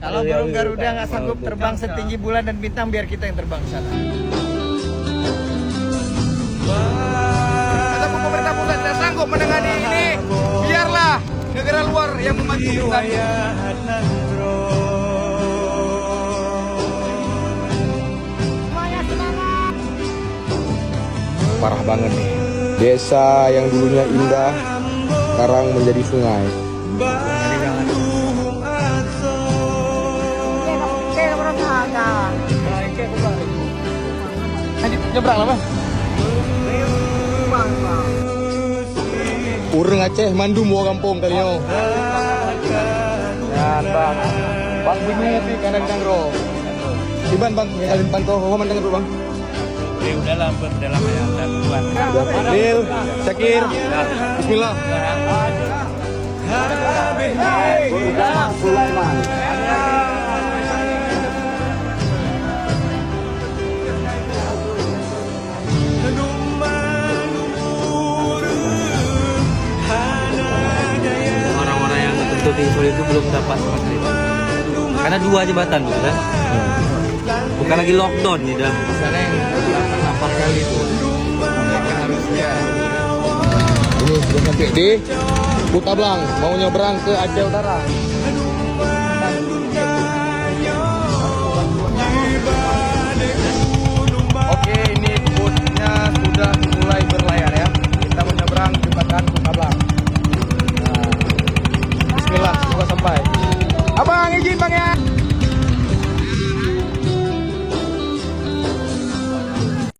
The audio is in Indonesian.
Kalau burung Garuda nggak sanggup terbang setinggi bulan dan bintang, biar kita yang terbang ke sana. Ataupun pemerintah pusat tidak sanggup menangani ini, biarlah negara luar yang membantu kita. Parah banget nih. Desa yang dulunya indah sekarang menjadi sungai. Nyebrang lah, Bang. Urang Aceh mandu mau kampung kalian. Ya, Bang. Bang bingung pi kadang-kadang ro. Iban Bang, kalian pantau mana dengan Bang? Dalam ya, dan Lil, Syakir, Bismillah. orang-orang yang tertutup di Solo itu belum dapat fasilitas. Karena 2 jembatan gitu kan. Bukan lagi lockdown nih dah. Misalnya yang 8 kali itu, mereka harusnya. Ini sudah sampai di Kutablang, mau nyebrang ke Aceh Utara. Oke, ini bosnya sudah